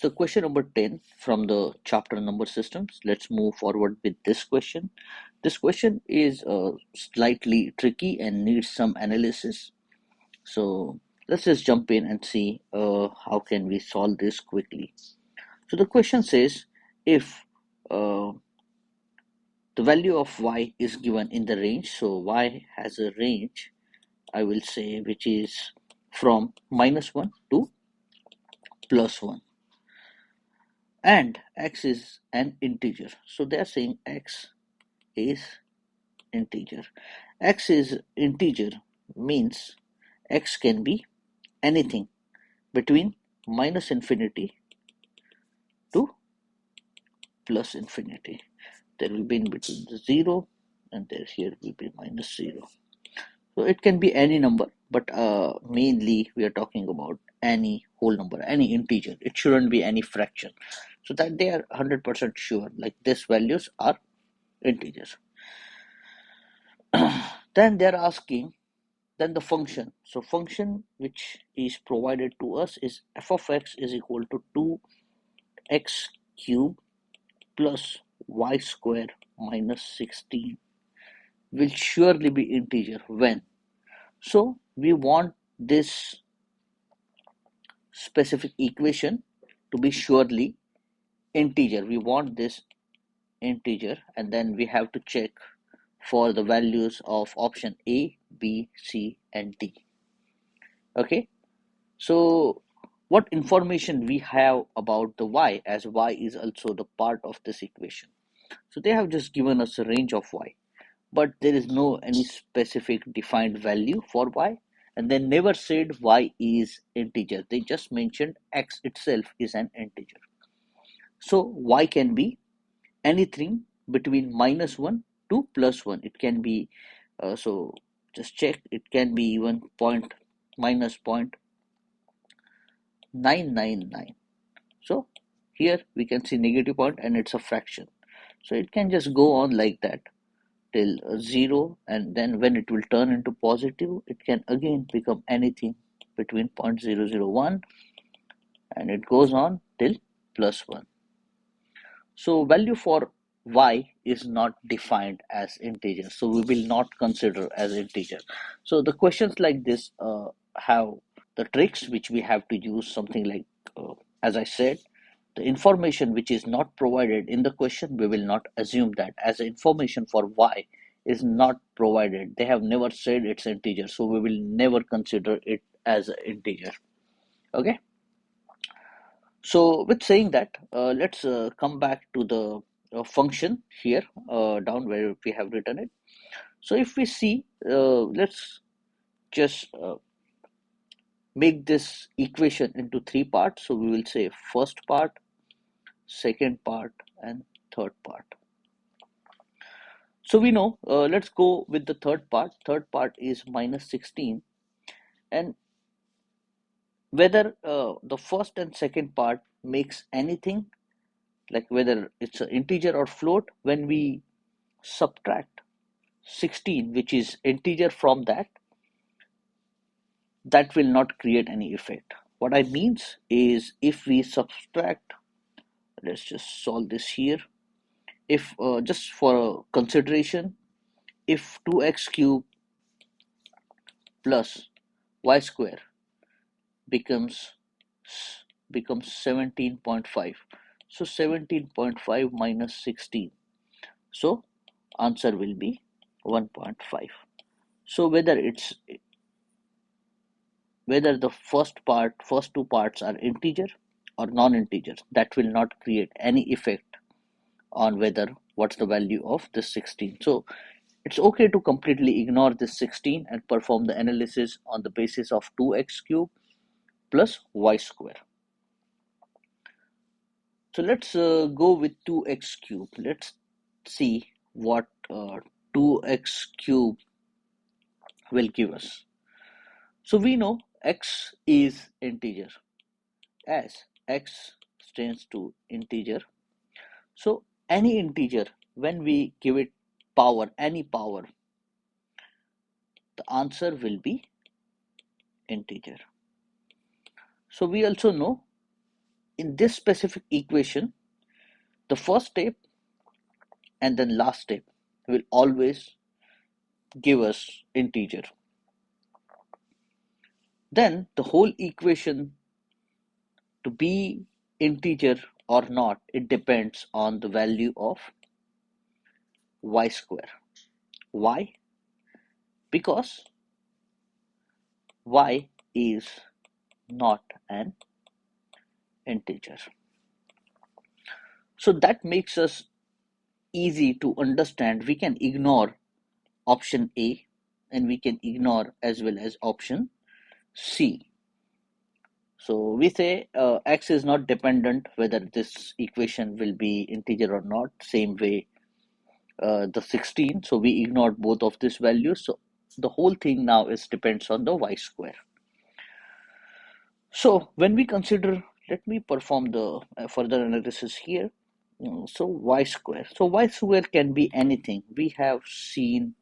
So question number 10 from the chapter number systems. Let's move forward with this question. This question is slightly tricky and needs some analysis. So let's just jump in and see how can we solve this quickly. So the question says, if uh, the value of y is given in the range, so y has a range, I will say, which is from -1 to +1, and x is an integer. So they are saying x is integer. X is integer means x can be anything between -infinity to +infinity. There will be in between the 0 and there here will be -0. So it can be any number, but mainly we are talking about any whole number, any integer. It shouldn't be any fraction. So that they are 100% sure, like these values are integers. Then they are asking, then the function. So function which is provided to us is f of x is equal to 2x cube plus y square minus 16 will surely be integer when. So we want this specific equation to be surely integer. We want this integer, and then we have to check for the values of option A, B, C, and D. Okay, so what information we have about the y, as y is also the part of this equation. So they have just given us a range of y, but there is no any specific defined value for y, and they never said y is integer. They just mentioned x itself is an integer. So y can be anything between -1 to +1. It can be so just check, it can be even point minus 0.999. So here we can see negative point and it's a fraction. So it can just go on like that till 0, and then when it will turn into positive, it can again become anything between 0.001, and it goes on till +1. So value for y is not defined as integer, so we will not consider as integer. So the questions like this have the tricks which we have to use, something like as I said, the information which is not provided in the question, we will not assume that, as information for y is not provided. They have never said it's integer, so we will never consider it as an integer. Okay, so with saying that, let's come back to the function here down where we have written it. So if we see, let's just make this equation into three parts. So we will say first part, second part, and third part. So we know, let's go with the third part. Third part is -16, and whether the first and second part makes anything, like whether it's an integer or float, when we subtract 16, which is integer, from that, that will not create any effect. What I means is, if we subtract, let's just solve this here. If just for consideration, if 2x cube plus y square becomes 17.5, so 17.5 minus 16, so answer will be 1.5. So whether the first two parts are integer or non-integer, that will not create any effect on whether what's the value of this 16. So it's okay to completely ignore this 16 and perform the analysis on the basis of 2x cube plus y square. So let's go with 2x cube. Let's see what 2x cube will give us. So we know x is integer, as x stands to integer. So any integer, when we give it power, any power, the answer will be integer. So we also know in this specific equation, the first step and then last step will always give us integer. Then the whole equation to be integer or not, it depends on the value of y square. Why? Because y is not an integer. So that makes us easy to understand. We can ignore option A and we can ignore as well as option C. So we say x is not dependent whether this equation will be integer or not. Same way the 16. So we ignored both of these values. So the whole thing now is depends on the y square. So when we consider, let me perform the further analysis here. So y square. So y square can be anything. We have seen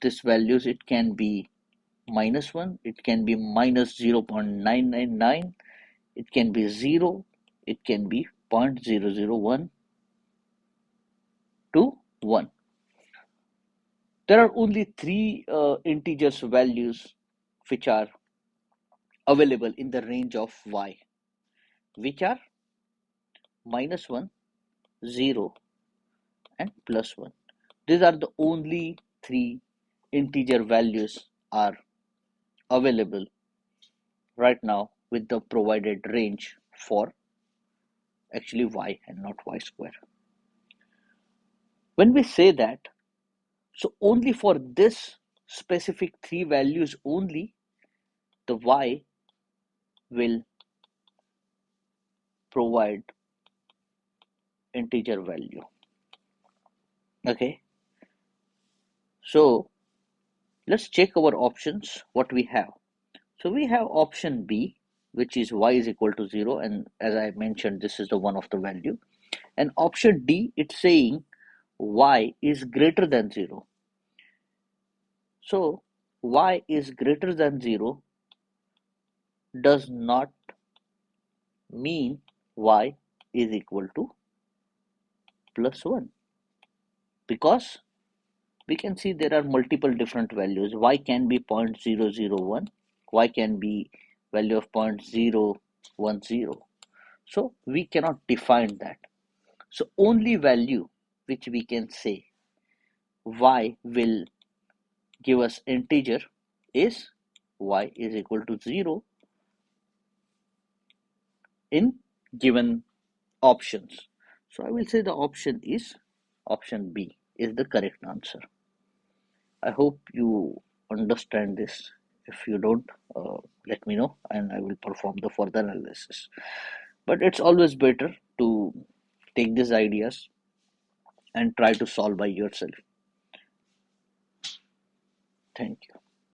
these values. It can be -1. It can be minus 0.999. It can be 0. It can be 0.001 to 1. There are only three integers values which are available in the range of y, which are -1, 0, and +1. These are the only three integer values are available right now with the provided range for actually y and not y square. When we say that, so only for this specific three values only, the y will provide integer value. Okay, so let's check our options, what we have. So we have option B, which is y is equal to 0, and as I mentioned, this is the one of the value. And option D, it's saying y is greater than 0. So y is greater than 0 does not mean y is equal to +1, because we can see there are multiple different values. Y can be 0.001, y can be value of 0.010. So we cannot define that. So only value which we can say y will give us integer is y is equal to 0 in given options. So I will say the option is option B is the correct answer. I hope you understand this. If you don't, let me know and I will perform the further analysis. But it's always better to take these ideas and try to solve by yourself. Thank you.